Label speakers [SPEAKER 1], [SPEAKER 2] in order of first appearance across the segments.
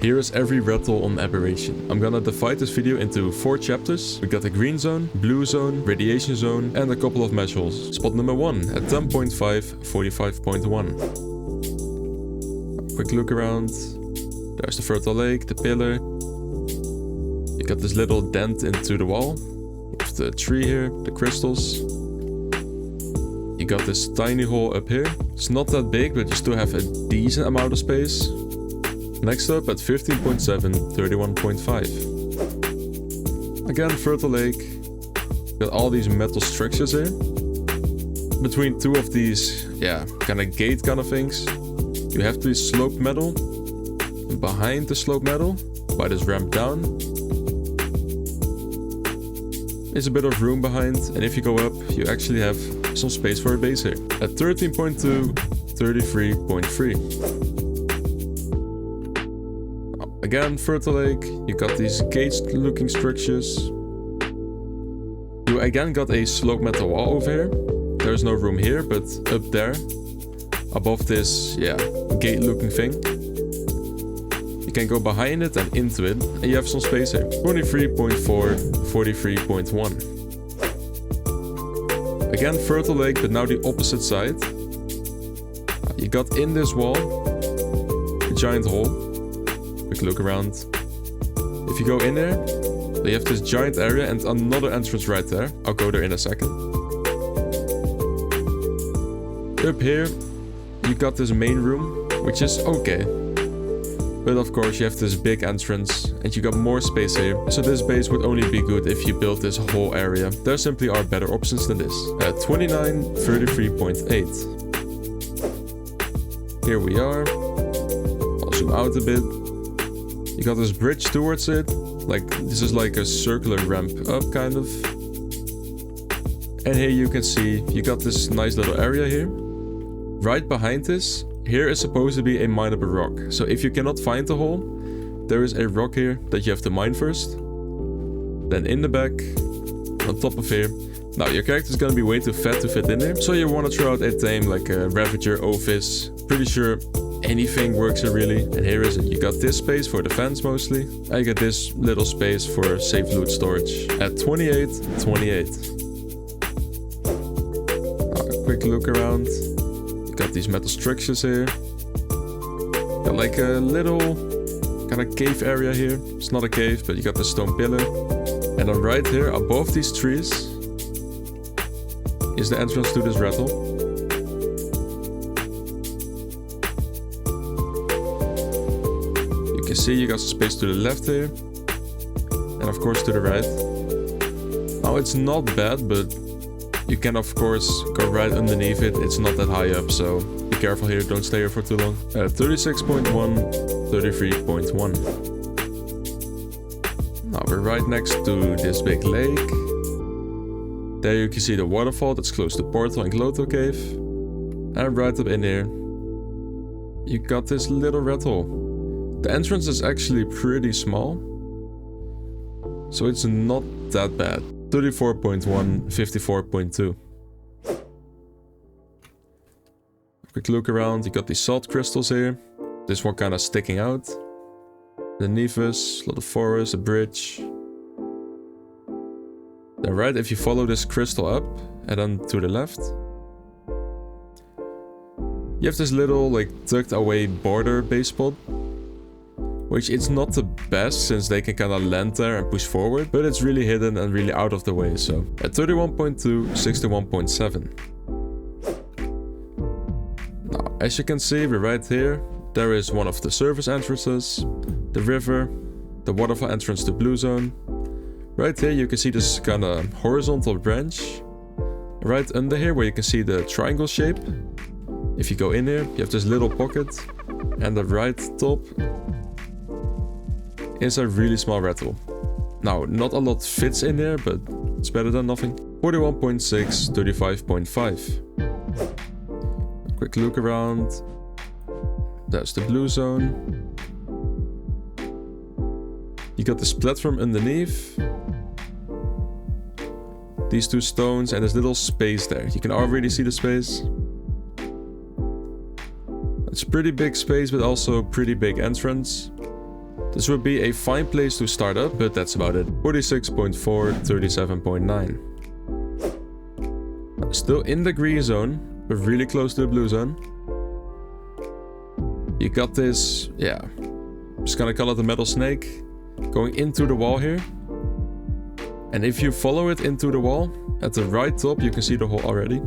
[SPEAKER 1] Here is every rathole on Aberration. I'm gonna divide this video into 4 chapters. We got the green zone, blue zone, radiation zone, and a couple of mesh holes. Spot number 1 at 10.5, 45.1. Quick look around. There's the fertile lake, the pillar. You got this little dent into the wall. With the tree here, the crystals. You got this tiny hole up here. It's not that big, but you still have a decent amount of space. Next up at 15.7, 31.5. Again, fertile lake. Got all these metal structures here. Between 2 of these, kind of gate kind of things, you have these sloped metal. And behind the sloped metal, by this ramp down, is a bit of room behind. And if you go up, you actually have some space for a base here. At 13.2, 33.3. Again, fertile lake, you got these gated looking structures. You again got a sloped metal wall over here. There's no room here, but up there, above this, gate looking thing, you can go behind it and into it, and you have some space here. 23.4, 43.1. Again, fertile lake, but now the opposite side. You got in this wall a giant hole. Quick look around. If you go in there, you have this giant area and another entrance right there. I'll go there in a second. Up here, you got this main room, which is okay. But of course you have this big entrance and you got more space here. So this base would only be good if you built this whole area. There simply are better options than this. At 29, 33.8. Here we are. I'll zoom out a bit. You got this bridge towards it. Like, this is like a circular ramp up kind of. And here you can see you got this nice little area here. Right behind this, here is supposed to be a mineable rock. So if you cannot find the hole, there is a rock here that you have to mine first. Then in the back, on top of here. Now your character is gonna be way too fat to fit in there. So you wanna throw out a tame like a Ravager, Ophis. Pretty sure anything works here really. And here is it. You got this space for defense mostly. I got this little space for safe loot storage. At 28, 28. Now, a quick look around. You got these metal structures here. Got like a little kind of cave area here. It's not a cave, but you got the stone pillar. And then right here, above these trees, is the entrance to this rathole. You can see you got some space to the left here. And of course to the right. Now it's not bad, but you can of course go right underneath it. It's not that high up, so be careful here. Don't stay here for too long. 36.1, 33.1. Now we're right next to this big lake. There you can see the waterfall that's close to Portal and Gloto Cave. And right up in here, you got this little rathole. The entrance is actually pretty small, so it's not that bad. 34.1, 54.2. Quick look around, you got these salt crystals here. This one kind of sticking out. Underneath us, a lot of forest, a bridge. Then right, if you follow this crystal up, and then to the left, you have this little like tucked away border base spot. Which it's not the best since they can kind of land there and push forward, but it's really hidden and really out of the way. So at 31.2, 61.7. Now, as you can see, we're right here. There is one of the surface entrances, the river, the waterfall entrance to Blue Zone. Right here you can see this kind of horizontal branch. Right under here where you can see the triangle shape. If you go in here, you have this little pocket, and the right top is a really small rathole. Now, not a lot fits in there, but it's better than nothing. 41.6, 35.5. Quick look around. That's the blue zone. You got this platform underneath. These 2 stones and this little space there. You can already see the space. It's a pretty big space, but also pretty big entrance. This would be a fine place to start up, but that's about it. 46.4, 37.9. Still in the green zone, but really close to the blue zone. You got this, yeah, just gonna call it the metal snake, going into the wall here. And if you follow it into the wall, at the right top you can see the hole already.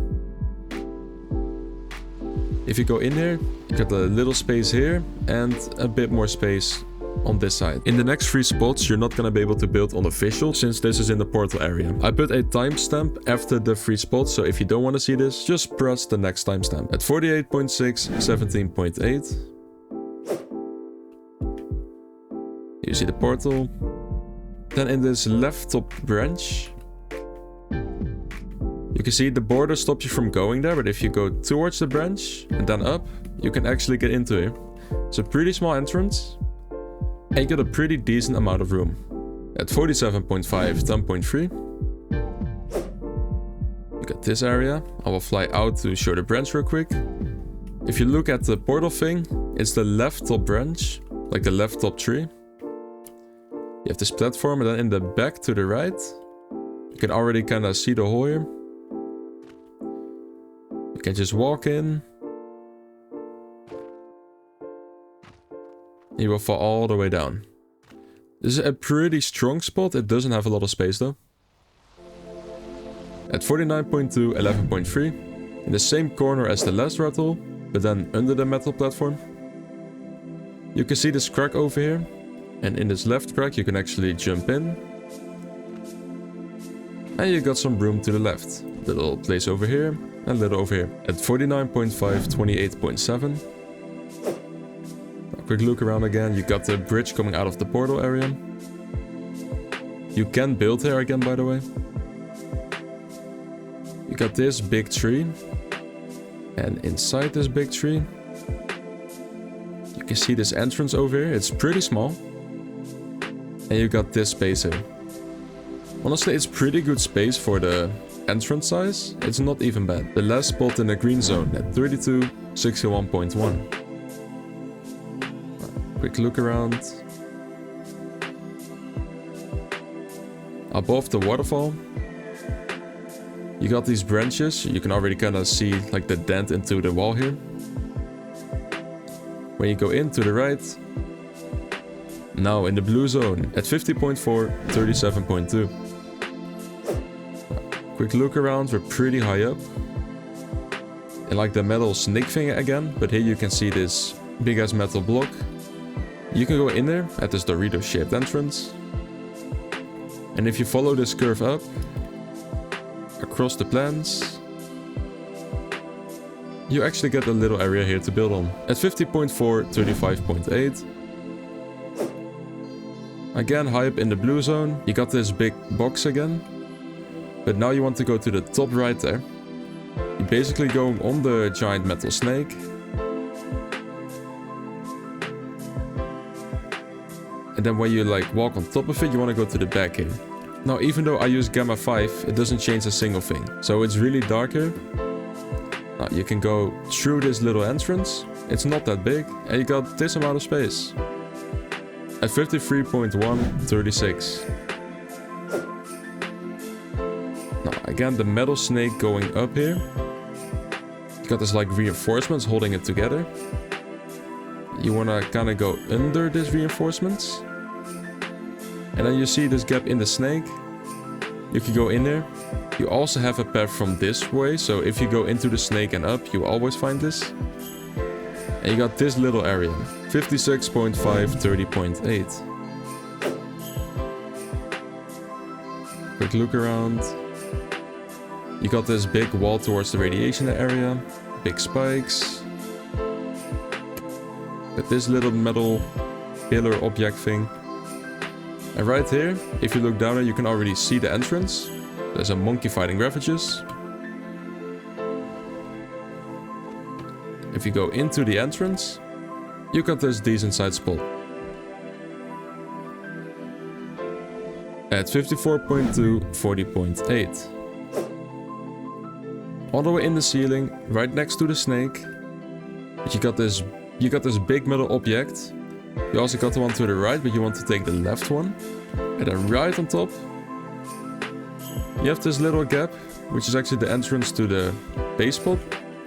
[SPEAKER 1] If you go in here, you got a little space here and a bit more space on this side. In the next 3 spots, you're not gonna be able to build on official since this is in the portal area. I put a timestamp after the 3 spots, so if you don't want to see this, just press the next timestamp. At 48.6, 17.8. You see the portal. Then in this left top branch, you can see the border stops you from going there, but if you go towards the branch and then up, you can actually get into here. It's a pretty small entrance, and you got a pretty decent amount of room. At 47.5, 10.3. You got this area. I will fly out to show the branch real quick. If you look at the portal thing, it's the left top branch, like the left top tree. You have this platform, and then in the back to the right, you can already kind of see the hole here. You can just walk in. You will fall all the way down. This is a pretty strong spot. It doesn't have a lot of space though. At 49.2, 11.3. In the same corner as the last rathole, but then under the metal platform. You can see this crack over here. And in this left crack you can actually jump in. And you got some room to the left. Little place over here and little over here. At 49.5, 28.7. A quick look around again. You got the bridge coming out of the portal area. You can build here again, by the way. You got this big tree. And inside this big tree, you can see this entrance over here. It's pretty small. And you got this space here. Honestly, it's pretty good space for the entrance size. It's not even bad. The last spot in the green zone at 32, 61.1. Quick look around. Above the waterfall, you got these branches. You can already kind of see like the dent into the wall here. When you go in to the right, now in the blue zone at 50.4, 37.2. Quick look around, we're pretty high up. And like the metal snake thing again, but here you can see this big ass metal block. You can go in there at this Dorito shaped entrance. And if you follow this curve up, across the plants, you actually get a little area here to build on. At 50.4, 35.8. Again, high up in the blue zone, you got this big box again. But now you want to go to the top right there. You're basically going on the giant metal snake. And then when you like walk on top of it, you want to go to the back here. Now, even though I use Gamma 5, it doesn't change a single thing. So it's really dark here. Now, you can go through this little entrance. It's not that big. And you got this amount of space. At 53.1, 36. Now again, the metal snake going up here. You got this like reinforcements holding it together. You wanna kinda go under these reinforcements. And then you see this gap in the snake. You can go in there. You also have a path from this way, so if you go into the snake and up, you always find this. And you got this little area. 56.5, 30.8. Quick look around. You got this big wall towards the radiation area. Big spikes. With this little metal pillar object thing. And right here, if you look down there, you can already see the entrance. There's a monkey fighting ravages. If you go into the entrance, you got this decent side spot. At 54.2, 40.8. All the way in the ceiling, right next to the snake. But you got this big metal object. You also got the one to the right, but you want to take the left one. And then right on top, you have this little gap, which is actually the entrance to the base spot.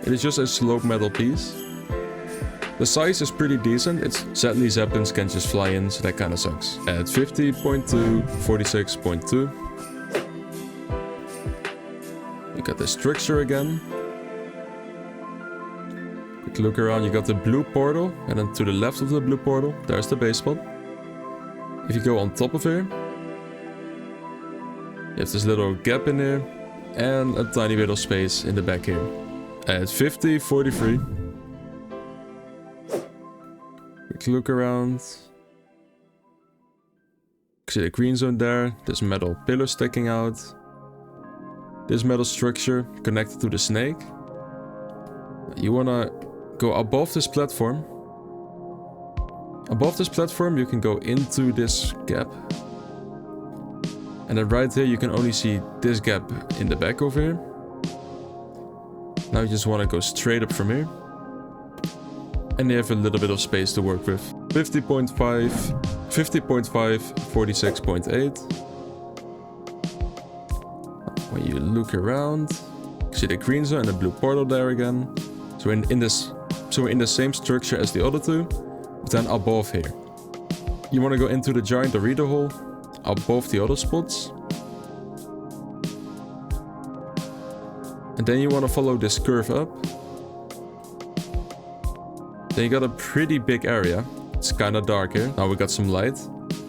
[SPEAKER 1] It is just a sloped metal piece. The size is pretty decent. Sadly Zeppelins can just fly in, so that kind of sucks. At 50.2, 46.2. You got the structure again. Quick look around, you got the blue portal, and then to the left of the blue portal, there's the base spot. If you go on top of here, you have this little gap in here, and a tiny bit of space in the back here. At 50, 43. Quick look around. See the green zone there, this metal pillar sticking out. This metal structure connected to the snake. You wanna go above this platform. Above this platform you can go into this gap. And then right here you can only see this gap in the back over here. Now you just want to go straight up from here. And you have a little bit of space to work with. 50.5, 50.5, 46.8. When you look around, you see the green zone and the blue portal there again. So we're in the same structure as the other two, but then above here. You want to go into the giant Rathole above the other spots. And then you want to follow this curve up. Then you got a pretty big area. It's kind of dark here. Now we got some light.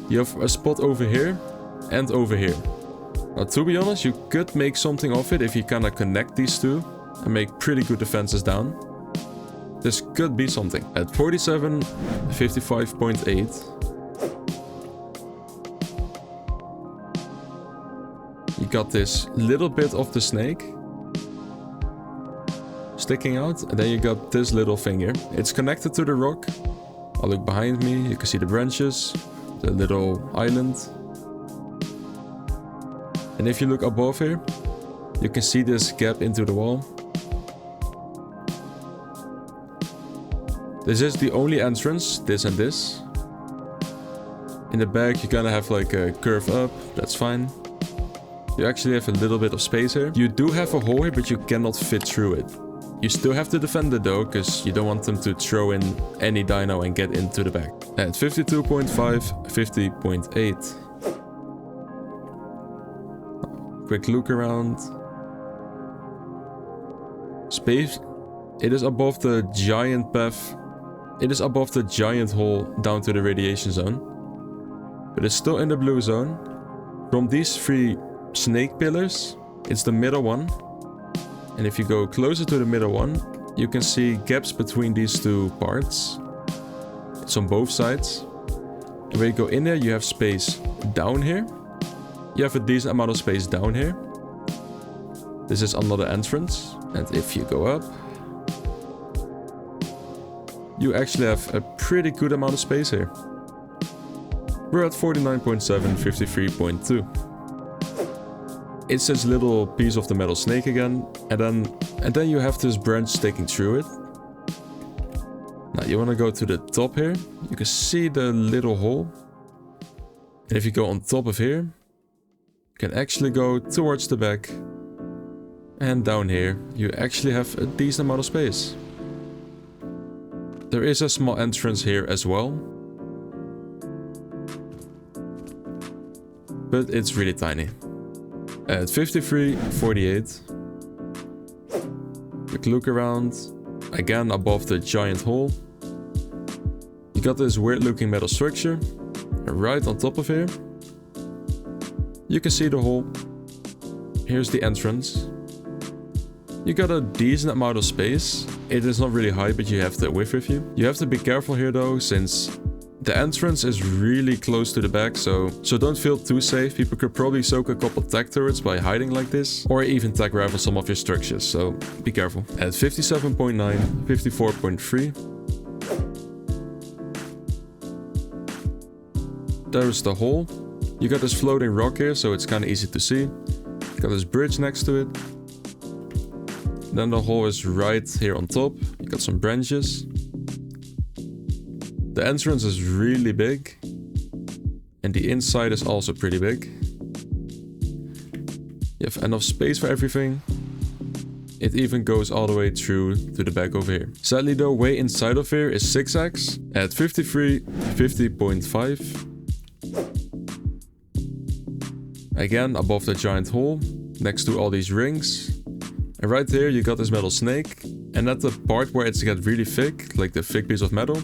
[SPEAKER 1] You have a spot over here and over here. Now to be honest, you could make something of it if you kind of connect these two and make pretty good defenses down. This could be something. At 47, 55.8. You got this little bit of the snake sticking out, and then you got this little finger. It's connected to the rock. I'll look behind me, you can see the branches, the little island. And if you look above here, you can see this gap into the wall. This is the only entrance, this and this. In the back you're gonna have like a curve up, that's fine. You actually have a little bit of space here. You do have a hole here, but you cannot fit through it. You still have to defend it though, because you don't want them to throw in any dino and get into the back. At 52.5, 50.8. Quick look around. Space. It is above the giant path. It is above the giant hole down to the radiation zone. But it's still in the blue zone. From these three snake pillars, it's the middle one. And if you go closer to the middle one, you can see gaps between these two parts. It's on both sides. And when you go in there, you have space down here. You have a decent amount of space down here. This is another entrance. And if you go up, you actually have a pretty good amount of space here. We're at 49.7, 53.2. It's this little piece of the metal snake again, and then you have this branch sticking through it. Now you want to go to the top here. You can see the little hole. And if you go on top of here, you can actually go towards the back. And down here, you actually have a decent amount of space. There is a small entrance here as well. But it's really tiny. At 53.48. Quick look around. Again above the giant hole. You got this weird looking metal structure. And right on top of here, you can see the hole. Here's the entrance. You got a decent amount of space. It is not really high, but you have the width with you. You have to be careful here though, since the entrance is really close to the back, so don't feel too safe. People could probably soak a couple tech turrets by hiding like this, or even tech rifle some of your structures, so be careful. At 57.9, 54.3. There's the hole. You got this floating rock here, so it's kind of easy to see. You got this bridge next to it. Then the hole is right here on top. You got some branches. The entrance is really big. And the inside is also pretty big. You have enough space for everything. It even goes all the way through to the back over here. Sadly though, way inside of here is 6x at 53, 50.5. Again, above the giant hole, next to all these rings. And right there you got this metal snake. And at the part where it's get really thick, like the thick piece of metal,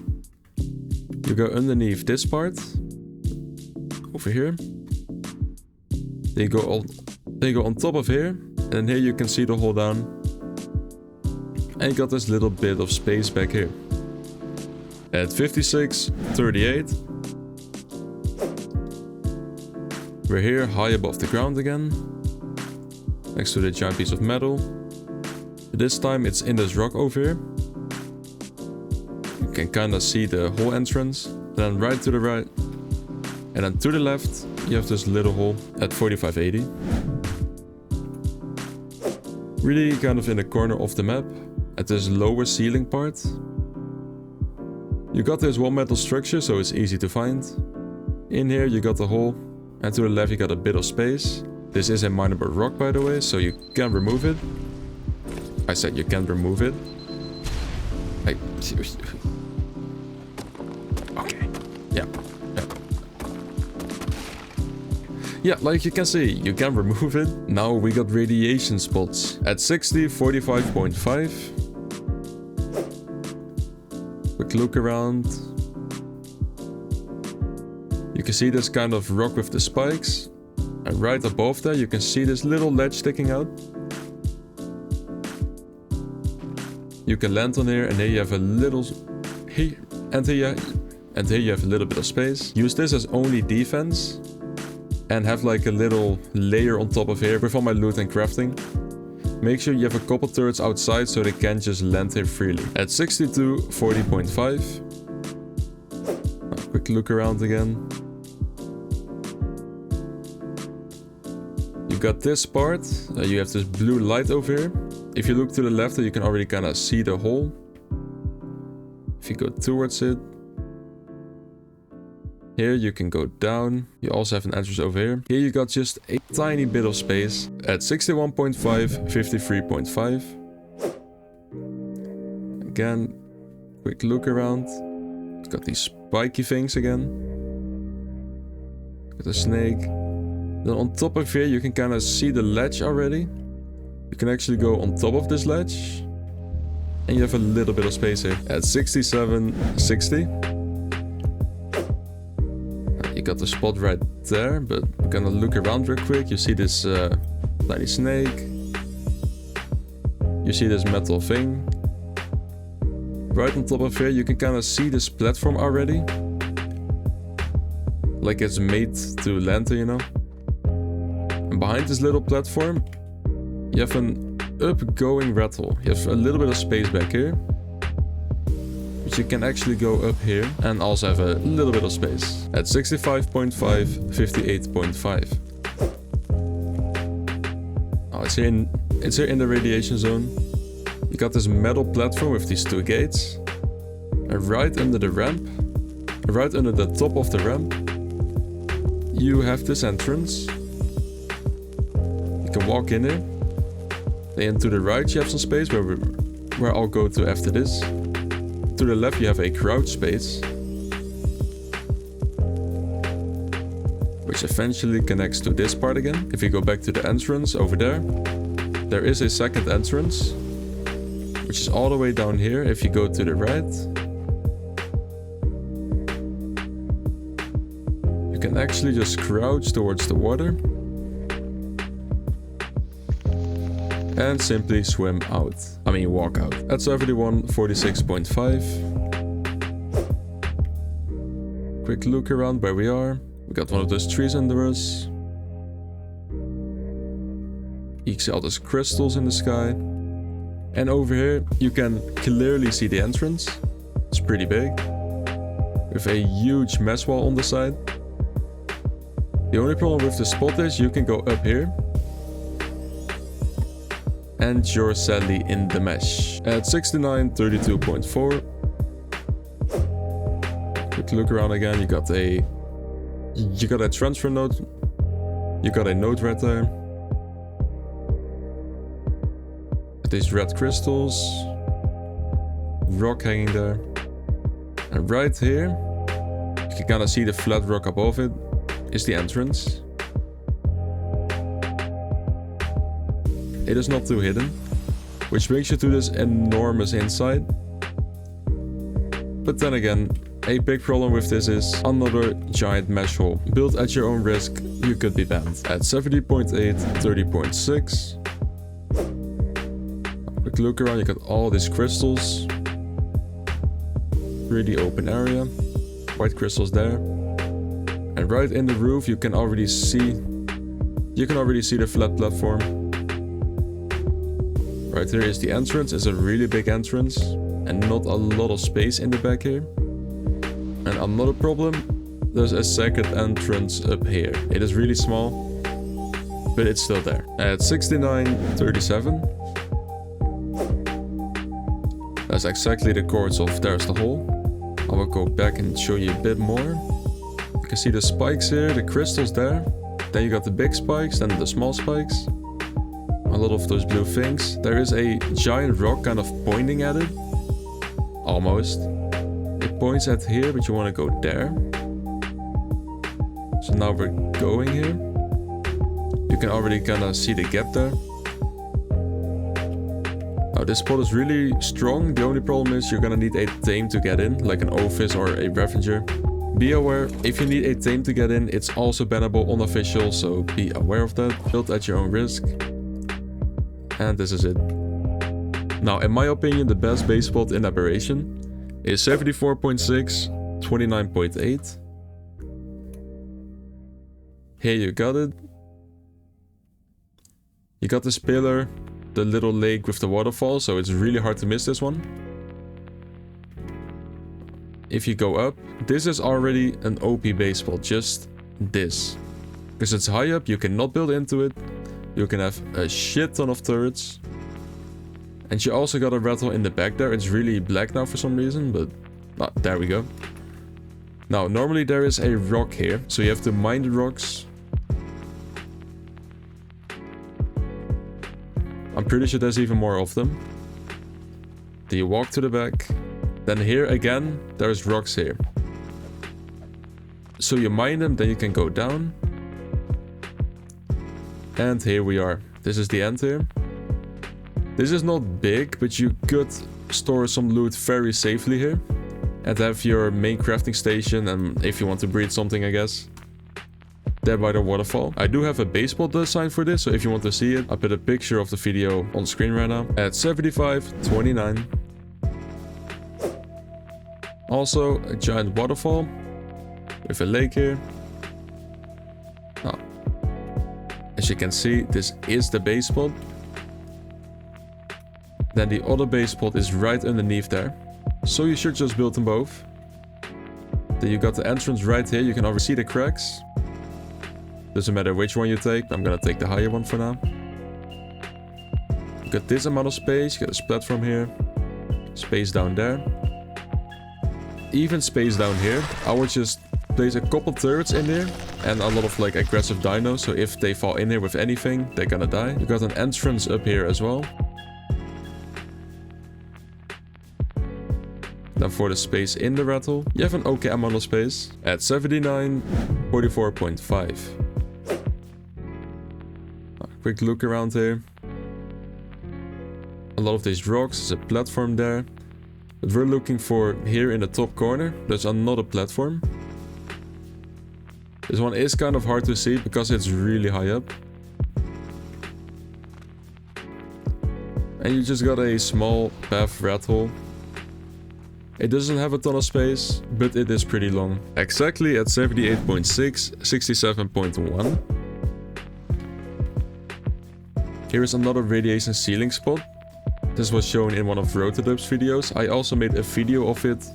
[SPEAKER 1] you go underneath this part. Over here. Then you go on top of here. And then here you can see the hole down. And you got this little bit of space back here. At 56, 38. We're here high above the ground again. Next to the giant piece of metal. This time it's in this rock over here. You can kinda see the hole entrance. Then right to the right. And then to the left, you have this little hole at 4580. Really kind of in the corner of the map, at this lower ceiling part. You got this one metal structure, so it's easy to find. In here you got the hole, and to the left you got a bit of space. This is a mineable rock, by the way, so you can remove it. I said you can remove it. Okay, yeah. Yeah, like you can see, you can remove it. Now we got radiation spots at 60, 45.5. Quick look around. You can see this kind of rock with the spikes. And right above there you can see this little ledge sticking out. You can land on here and here you have a little... Here you have a little bit of space. Use this as only defense. And have like a little layer on top of here with all my loot and crafting. Make sure you have a couple turrets outside so they can't just land here freely. At 62, 40.5. Quick look around again. You got this part. You have this blue light over here. If you look to the left, you can already kind of see the hole. If you go towards it. Here you can go down. You also have an entrance over here. Here you got just a tiny bit of space at 61.5, 53.5. Again, quick look around. It's got these spiky things again. Got a snake. Then on top of here you can kind of see the ledge already. You can actually go on top of this ledge. And you have a little bit of space here at 67, 60. You got the spot right there, but I'm gonna look around real quick. You see this tiny snake. You see this metal thing. Right on top of here, you can kind of see this platform already. Like it's made to land, you know. And behind this little platform, you have an upgoing rathole. You have a little bit of space back here. But you can actually go up here and also have a little bit of space. At 65.5, 58.5. Oh, it's here in the radiation zone. You got this metal platform with these two gates. And right under the ramp, right under the top of the ramp, you have this entrance. You can walk in there. Then to the right you have some space where I'll go to after this. To the left you have a crouch space, which eventually connects to this part again. If you go back to the entrance over there, there is a second entrance, which is all the way down here. If you go to the right, you can actually just crouch towards the water and simply swim out. I mean walk out. At 71, 46.5. Quick look around where we are. We got one of those trees under us. You can see all those crystals in the sky. And over here you can clearly see the entrance. It's pretty big. With a huge mesh wall on the side. The only problem with the spot is you can go up here. And you're sadly in the mesh. At 69, 32.4. look around again. You got a transfer node. You got a node right there. These red crystals. Rock hanging there. And right here, you can kind of see the flat rock above it, is the entrance. It is not too hidden, which brings you to this enormous inside. But then again, a big problem with this is another giant mesh hole. Built at your own risk, you could be banned. At 70.8, 30.6. Quick look around, you got all these crystals. Really open area. White crystals there. And right in the roof you can already see the flat platform. Right here is the entrance. It's a really big entrance and not a lot of space in the back here. And another problem, there's a second entrance up here. It is really small, but it's still there. At 69.37. That's exactly the chords of There's the Hole. I will go back and show you a bit more. You can see the spikes here, the crystals there. Then you got the big spikes, then the small spikes. A lot of those blue things. There is a giant rock kind of pointing at it. Almost. It points at here, but you want to go there. So now we're going here. You can already kind of see the gap there. Now this spot is really strong. The only problem is you're gonna need a tame to get in, like an Ophis or a Ravager. Be aware, if you need a tame to get in, it's also bannable unofficial, so be aware of that. Build at your own risk. And this is it. Now, in my opinion, the best base spot in Aberration is 74.6, 29.8. Here you got it. You got this pillar, the little lake with the waterfall, so it's really hard to miss this one. If you go up, this is already an OP base spot, just this. Because it's high up, you cannot build into it. You can have a shit ton of turrets. And you also got a rattle in the back there. It's really black now for some reason, but there we go. Now, normally there is a rock here, so you have to mine the rocks. I'm pretty sure there's even more of them. Then you walk to the back. Then here again, there's rocks here. So you mine them, then you can go down. And here we are. This is the end here. This is not big, but you could store some loot very safely here. And have your main crafting station, and if you want to breed something, I guess. There by the waterfall. I do have a base spot design for this, so if you want to see it, I'll put a picture of the video on screen right now. At 75.29. Also a giant waterfall with a lake here. As you can see, this is the base spot. Then the other base spot is right underneath there. So you should just build them both. Then you got the entrance right here. You can already see the cracks. Doesn't matter which one you take. I'm gonna take the higher one for now. You got this amount of space. You got this platform here. Space down there. Even space down here. I would just place a couple turrets in there and a lot of like aggressive dinos, so if they fall in here with anything, they're gonna die. You got an entrance up here as well. Then for the space in the rattle, you have an okay amount of space at 79, 44.5. Quick look around here. A lot of these rocks, there's a platform there. But we're looking for here in the top corner, there's another platform. This one is kind of hard to see because it's really high up. And you just got a small path rathole. It doesn't have a ton of space, but it is pretty long. Exactly at 78.6, 67.1. Here is another radiation ceiling spot. This was shown in one of Rotaderps videos. I also made a video of it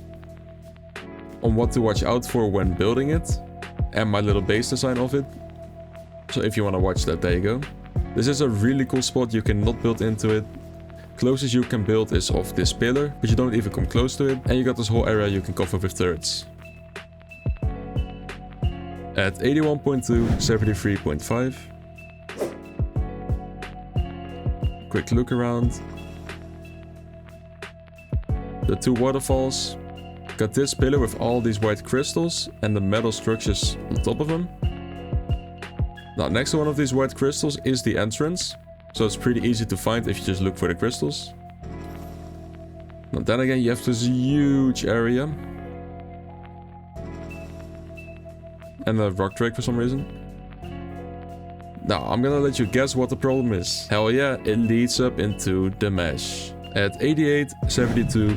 [SPEAKER 1] on what to watch out for when building it. And my little base design of it. So if you want to watch that, there you go. This is a really cool spot, you cannot build into it. Closest you can build is off this pillar, but you don't even come close to it. And you got this whole area you can cover with turrets. At 81.2, 73.5. Quick look around. The two waterfalls. Got this pillar with all these white crystals and the metal structures on top of them. Now next to one of these white crystals is the entrance. So it's pretty easy to find if you just look for the crystals. Now then again, you have this huge area. And a rock drake for some reason. Now I'm gonna let you guess what the problem is. Hell yeah, it leads up into the mesh. At 88, 72.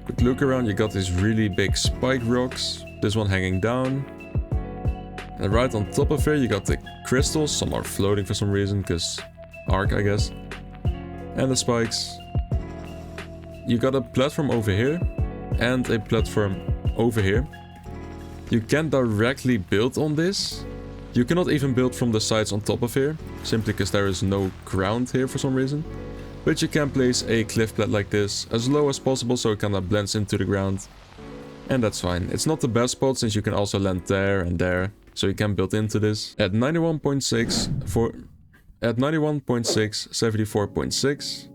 [SPEAKER 1] Quick look around, you got these really big spike rocks. This one hanging down. And right on top of here you got the crystals. Some are floating for some reason, because arc I guess. And the spikes. You got a platform over here. And a platform over here. You can't directly build on this. You cannot even build from the sides on top of here. Simply because there is no ground here for some reason. But you can place a cliff plat like this as low as possible so it kind of blends into the ground. And that's fine. It's not the best spot since you can also land there and there. So you can build into this. At 91.6, 74.6.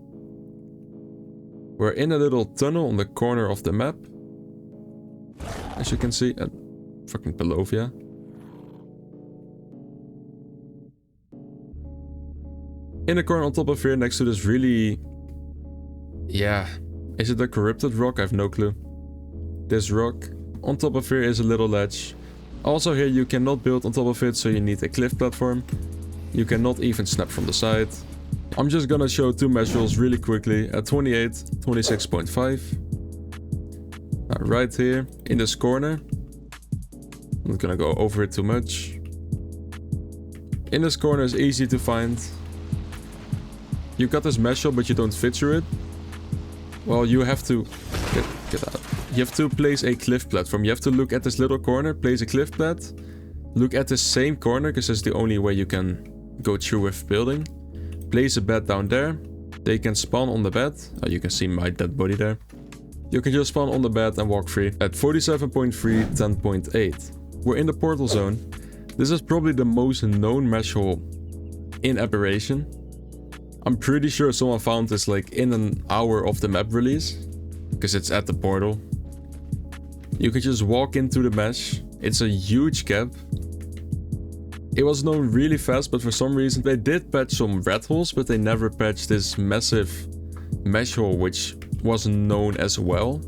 [SPEAKER 1] We're in a little tunnel on the corner of the map. As you can see, fucking Pelovia. In the corner on top of here, next to this really... Yeah, is it a corrupted rock? I have no clue. This rock. On top of here is a little ledge. Also here you cannot build on top of it, so you need a cliff platform. You cannot even snap from the side. I'm just gonna show two measurables really quickly. At 28, 26.5. Right here, in this corner. I'm not gonna go over it too much. In this corner is easy to find. You got this mesh but you don't fit through it. Well, you have to... Get out. You have to place a cliff platform. You have to look at this little corner, place a cliff plat. Look at the same corner, because that's the only way you can go through with building. Place a bed down there. They can spawn on the bed. Oh, you can see my dead body there. You can just spawn on the bed and walk free. At 47.3, 10.8. We're in the portal zone. This is probably the most known mesh hole in Aberration. I'm pretty sure someone found this like in an hour of the map release. Because it's at the portal. You can just walk into the mesh. It's a huge gap. It was known really fast, but for some reason they did patch some ratholes, but they never patched this massive mesh hole, which wasn't known as well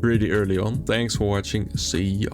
[SPEAKER 1] pretty early on. Thanks for watching. See ya.